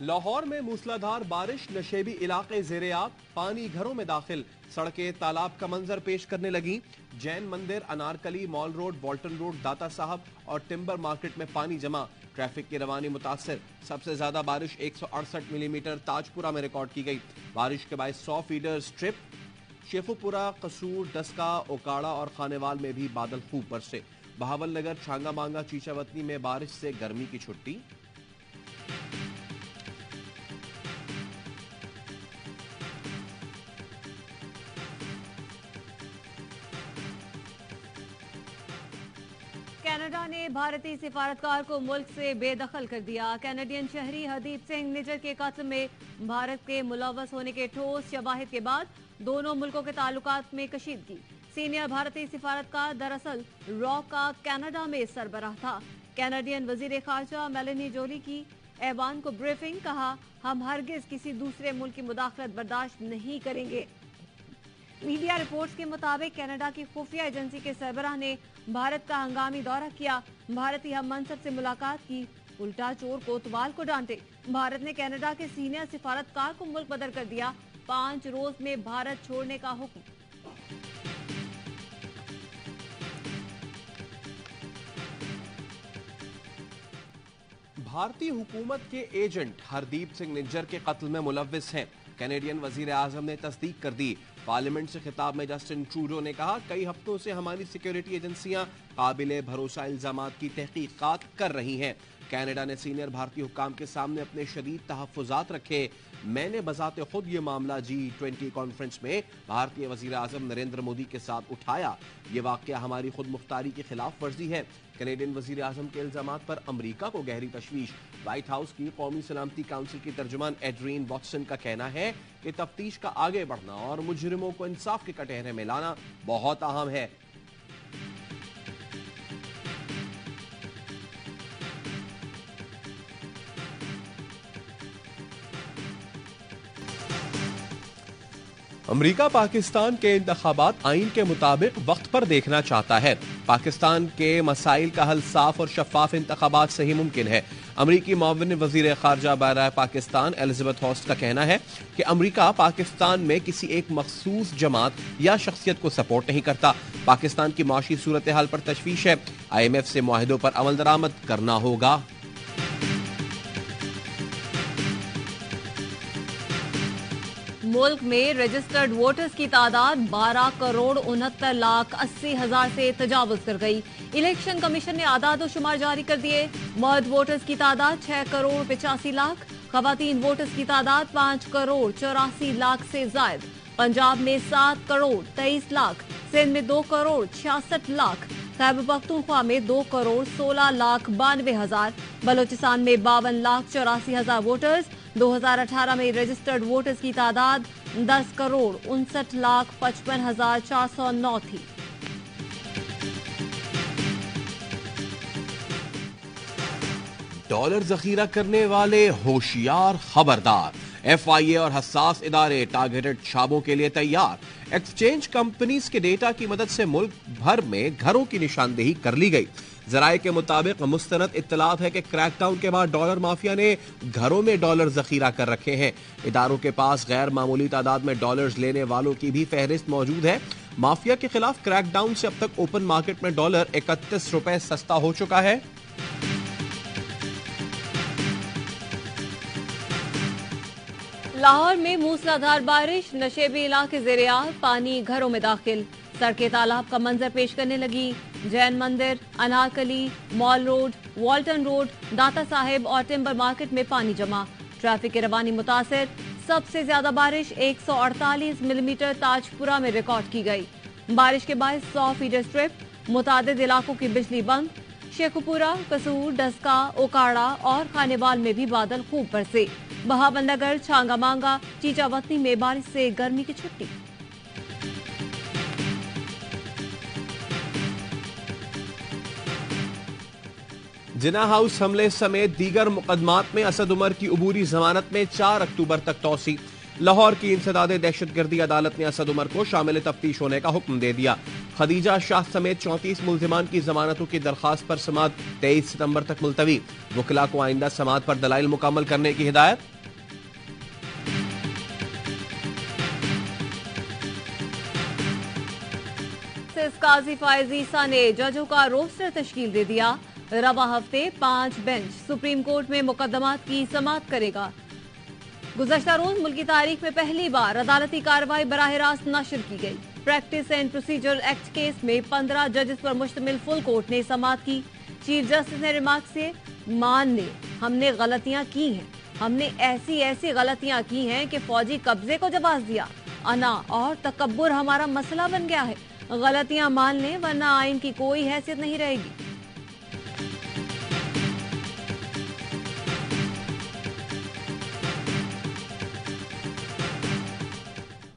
लाहौर में मूसलाधार बारिश, नशेबी इलाके ज़ेरे-आब, पानी घरों में दाखिल, सड़कें तालाब का मंजर पेश करने लगी। जैन मंदिर, अनारकली, मॉल रोड, वॉल्टन रोड, दाता साहब और टिम्बर मार्केट में पानी जमा, ट्रैफिक की रवानी मुतासर। सबसे ज्यादा बारिश 168 मिलीमीटर ताजपुरा में रिकॉर्ड की गई। बारिश के बाद 100 फीडर स्ट्रिप, शेखुपुरा, कसूर, डस्का, ओकाड़ा और खानेवाल में भी बादल खूब बरसे। बहावल नगर, छांगा मांगा, चीचावतनी में बारिश से गर्मी की छुट्टी। कनाडा ने भारतीय सिफारतकार को मुल्क से बेदखल कर दिया। कैनेडियन शहरी हरदीप सिंह निज्जर के कत्ल में भारत के मुलव्वस होने के ठोस शवाहिद के बाद दोनों मुल्कों के ताल्लुकात में कशीदगी। सीनियर भारतीय सिफारतकार दरअसल रॉ का कनाडा में सरबराह था। कैनेडियन वजीर खारजा मेलेनी जोली की ऐवान को ब्रीफिंग, कहा हम हरगिज किसी दूसरे मुल्क की मुदाखलत बर्दाश्त नहीं करेंगे। मीडिया रिपोर्ट्स के मुताबिक कनाडा की खुफिया एजेंसी के सरबराह ने भारत का हंगामी दौरा किया, भारतीय हम मनसब से मुलाकात की, उल्टा चोर कोतवाल को डांटे। भारत ने कनाडा के सीनियर सिफारतकार को मुल्क बदर कर दिया, 5 रोज में भारत छोड़ने का हुक्म। भारतीय हुकूमत के एजेंट हरदीप सिंह निज्जर के कत्ल में मुलव्विस हैं। कैनेडियन वजीर आजम ने तस्दीक कर दी। पार्लियामेंट से खिताब में जस्टिन ट्रूडो ने कहा, कई हफ्तों से हमारी सिक्योरिटी एजेंसियां काबिले भरोसा इल्जामात की तहकीकात कर रही हैं। कनाडा ने सीनियर भारतीय हुक्काम के सामने अपने शदीद तहफ्फुजात रखे। मैंने बजाते खुद ये मामला G20 कॉन्फ्रेंस में भारतीय वजीर आजम नरेंद्र मोदी के साथ उठाया। ये वाकया हमारी खुद मुख्तारी की खिलाफ वर्जी है। कैनेडियन वजीर आजम के इल्जामात पर अमरीका को गहरी तशवीश। व्हाइट हाउस की कौमी सलामती काउंसिल की तर्जुमान एड्रीन वॉटसन का कहना है कि तफ्तीश का आगे बढ़ना और मुजरिमों को इंसाफ के कटहरे में लाना बहुत अहम है। अमरीका पाकिस्तान के इंतखाबात आइन के मुताबिक वक्त पर देखना चाहता है। पाकिस्तान के मसाइल का हल साफ और शफाफ इंतखाबात से ही मुमकिन है। अमरीकी मुआविन वजीर खारजा बराए पाकिस्तान एलिजाबेथ हॉस्ट का कहना है कि अमरीका पाकिस्तान में किसी एक मखसूस जमात या शख्सियत को सपोर्ट नहीं करता। पाकिस्तान की माशी सूरत हाल पर तशवीश है। IMF से मुआहिदों पर अमल दरामद करना होगा। मुल्क में रजिस्टर्ड वोटर्स की तादाद 12,69,80,000 से तजावुज कर गई। इलेक्शन कमीशन ने आदाद शुमार जारी कर दिए। मर्द वोटर्स की तादाद 6,85,00,000, खवातीन वोटर्स की तादाद 5,84,00,000 से जायद। पंजाब में 7,23,00,000, सिंध में 2,66,00,000, खैबर पख्तूनख्वा में 2,16,92,000, बलोचिस्तान में 52,84,000 वोटर्स। 2018 में रजिस्टर्ड वोटर्स की तादाद 10,59,55,409 थी। डॉलर जखीरा करने वाले होशियार खबरदार। FIA और हसास इदारे टारगेटेड छापों के लिए तैयार। एक्सचेंज कंपनीज के डेटा की मदद से मुल्क भर में घरों की निशानदेही कर ली गई। जराये के मुताबिक मुस्तनद इत्तलात है कि क्रैकडाउन के बाद डॉलर माफिया ने घरों में डॉलर जखीरा कर रखे हैं। इदारों के पास गैर मामूली तादाद में डॉलर्स लेने वालों की भी फहरिस्त मौजूद है। माफिया के खिलाफ क्रैकडाउन से अब तक ओपन मार्केट में डॉलर 31 रुपए सस्ता हो चुका है। लाहौर में मूसलाधार बारिश, नशेबी इलाके ज़ेरे-आब, पानी घरों में दाखिल, सड़कें तालाब का मंजर पेश करने लगी। जैन मंदिर, अनारकली, मॉल रोड, वॉल्टन रोड, दाता साहेब और टिम्बर मार्केट में पानी जमा, ट्रैफिक की रवानी मुतासर। सबसे ज्यादा बारिश 148 मिलीमीटर ताजपुरा में रिकॉर्ड की गई। बारिश के बाद 100 फीडर स्ट्रिप, मुतादिद इलाकों की बिजली बंद। शेखुपुरा, कसूर, डस्का, ओकाड़ा और खानेवाल में भी बादल खूब बरसे। बहावल नगर, छांगा मांगा, चीचावतनी में बारिश से गर्मी की छुट्टी। जिना हाउस हमले समेत दीगर मुकदमात में असद उमर की अबूरी जमानत में 4 अक्टूबर तक तौसी। लाहौर की इंसदादे दहशतगर्दी अदालत ने असद उमर को शामिल तफ्तीश होने का हुक्म दे दिया। खदीजा शाह समेत 34 मुल्जिमान की जमानतों की दरखास्त पर समाअत 23 सितंबर तक मुलतवी। वकिला को आइंदा समाअत पर दलाइल मुकम्मल करने की हिदायत। काजी फायज ईसा ने जजों का रोस्टर तश्कील दे दिया। रवा हफ्ते 5 बेंच सुप्रीम कोर्ट में मुकदमात की समाअत करेगा। गुज़श्ता रोज मुल्क की तारीख में पहली बार अदालती कार्रवाई बराह रास्त नशर की गई। Practice and procedure act case में 15 जजेस पर मुश्तमिल फुल कोर्ट ने समाअत की। चीफ जस्टिस ने रिमार्क से मान ले हमने गलतियां की हैं, हमने ऐसी गलतियां की हैं कि फौजी कब्जे को जवाब दिया। अना और तकब्बुर हमारा मसला बन गया है। गलतियां मान लें वरना आइन की कोई हैसियत नहीं रहेगी।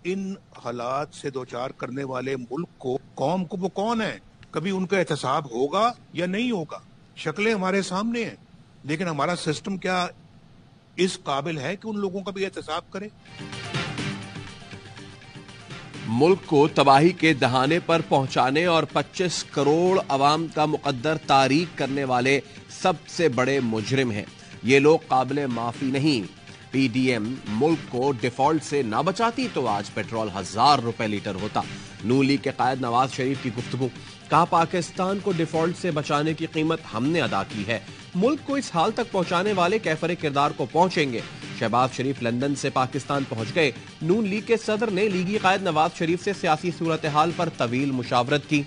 इन हालात से दो चार करने वाले मुल्क को, कौम को, वो कौन है? कभी उनका एहतसाब होगा या नहीं होगा? शक्लें हमारे सामने हैं, लेकिन हमारा सिस्टम क्या इस काबिल है कि उन लोगों का भी एहतसाब करे? मुल्क को तबाही के दहाने पर पहुंचाने और 25 करोड़ अवाम का मुकद्दर तारीक करने वाले सबसे बड़े मुजरिम हैं। ये लोग काबिले माफी नहीं। पीडीएम मुल्क को डिफॉल्ट से ना बचाती तो आज पेट्रोल 1000 रुपए लीटर होता। नून लीग के कायद नवाज शरीफ की गुफ्तगू। कहा पाकिस्तान को डिफॉल्ट से बचाने की कीमत हमने अदा की है। मुल्क को इस हाल तक पहुंचाने वाले कैफरे किरदार को पहुंचेंगे। शहबाज शरीफ लंदन से पाकिस्तान पहुंच गए। नून लीग के सदर ने लीगी कायद नवाज शरीफ से सियासी सूरत हाल पर तवील मुशावरत की।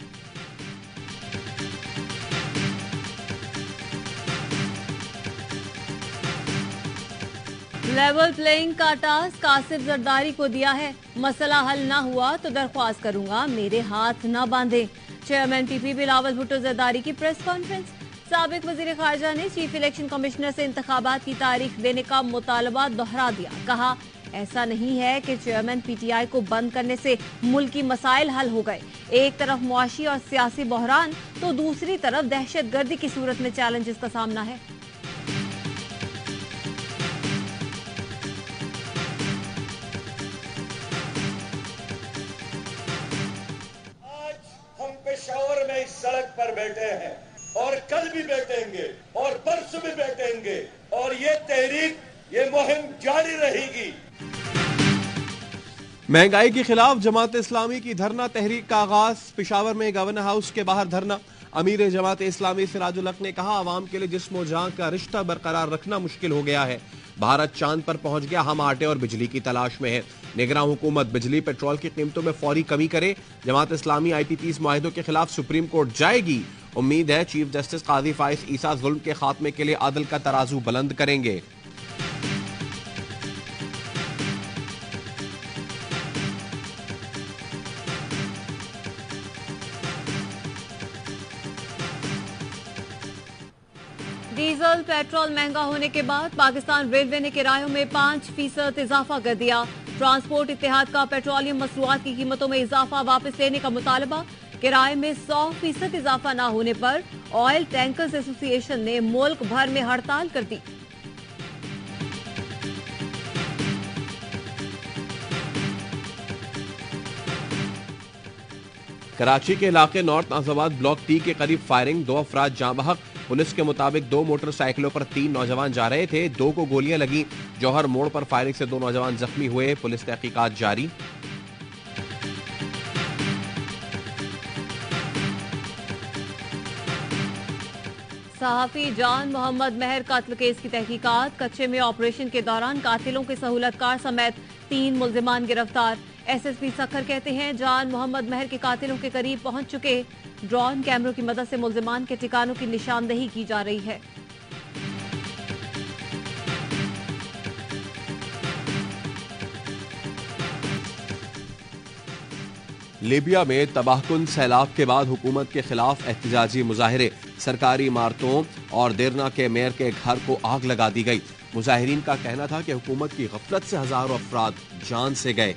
लेवल प्लेइंग का टास्क कासिफ जरदारी को दिया है। मसला हल ना हुआ तो दरख्वास्त करूंगा, मेरे हाथ न बांधे। चेयरमैन पीपी बिलावल भुट्टो जरदारी की प्रेस कॉन्फ्रेंस। साबिक वजीर खारजा ने चीफ इलेक्शन कमिश्नर से इंतखाबात की तारीख देने का मुतालबा दोहरा दिया। कहा ऐसा नहीं है कि चेयरमैन पीटीआई को बंद करने से मुल्की मसाइल हल हो गए। एक तरफ मुआशी और सियासी बहरान तो दूसरी तरफ दहशतगर्दी की सूरत में चैलेंजेस का सामना है। पेशावर में इस सड़क पर बैठे हैं और कल भी बैठेंगे और परसों भी बैठेंगे और ये तहरीक, ये मुहिम जारी रहेगी। महंगाई के खिलाफ जमात इस्लामी की धरना तहरीक का आगाज। पेशावर में गवर्नर हाउस के बाहर धरना। अमीर जमात इस्लामी सिराजुल हक ने कहा आवाम के लिए जिस्म जान का रिश्ता बरकरार रखना मुश्किल हो गया है। भारत चांद पर पहुंच गया, हम आटे और बिजली की तलाश में है। निगरान हुकूमत बिजली पेट्रोल की कीमतों में फौरी कमी करे। जमात इस्लामी IPPs मुआहिदों के खिलाफ सुप्रीम कोर्ट जाएगी। उम्मीद है चीफ जस्टिस काजी फाइज ईसा जुल्म के खात्मे के लिए अदल का तराजू बुलंद करेंगे। डीजल पेट्रोल महंगा होने के बाद पाकिस्तान रेलवे ने किरायों में 5% इजाफा कर दिया। ट्रांसपोर्ट इत्तेहाद का पेट्रोलियम मसनूआत की कीमतों में इजाफा वापस लेने का मुतालबा। किराए में 100% इजाफा न होने पर ऑयल टैंकर्स एसोसिएशन ने मुल्क भर में हड़ताल कर दी। कराची के इलाके नॉर्थ नाजाबाद ब्लॉक टी के करीब फायरिंग, 2 अफराद जाँ बहक। पुलिस के मुताबिक 2 मोटरसाइकिलों पर 3 नौजवान जा रहे थे, 2 को गोलियां लगी। जौहर मोड़ पर फायरिंग से 2 नौजवान जख्मी हुए। पुलिस तहकीकात जारी। सहाफी जान मोहम्मद महर कत्ल केस की तहकीकात। कच्चे में ऑपरेशन के दौरान कातिलों के सहूलतकार समेत 3 मुल्जिमान गिरफ्तार। SSP सखर कहते हैं जान मोहम्मद महर के कातिलों के करीब पहुंच चुके। ड्रोन कैमरों की मदद से मुल्जिमान के ठिकानों की निशानदेही की जा रही है। लीबिया में तबाहकुन सैलाब के बाद हुकूमत के खिलाफ एहतजाजी मुजाहिरे। सरकारी इमारतों और देरना के मेयर के घर को आग लगा दी गई। मुजाहिरीन का कहना था कि हुकूमत की गफलत से हजारों अफराद जान से गए।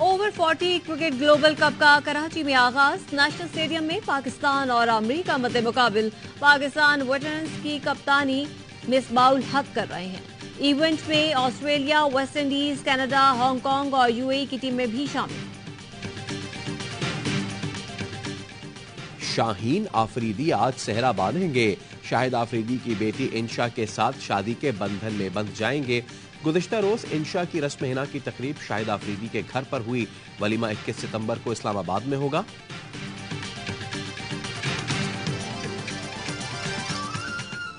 ओवर 40 क्रिकेट ग्लोबल कप का कराची में आगाज। नेशनल स्टेडियम में पाकिस्तान और अमेरिका मद्दे मुकाबिल। पाकिस्तान वेटरन्स की कप्तानी मिसबाउल हक कर रहे हैं। इवेंट में Australia, West Indies, Canada, Hong Kong और यूएई की टीमें भी शामिल। शाहीन आफरीदी आज सेहरा बांधेंगे। शाहिद आफरीदी की बेटी इंशा के साथ शादी के बंधन में बंध जाएंगे। गुज़िश्ता रोज इंशा की रस्म हिना की तकरीब शाहिद आफरीदी के घर पर हुई। वलीमा 21 सितंबर को इस्लामाबाद में होगा।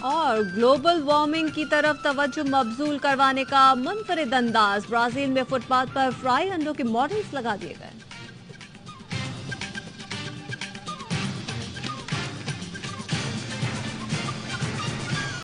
और ग्लोबल वार्मिंग की तरफ तवज्जो मबजूल करवाने का मुनफरिद अंदाज। ब्राजील में फुटपाथ पर फ्राई अंडों के मॉडल्स लगा दिए गए।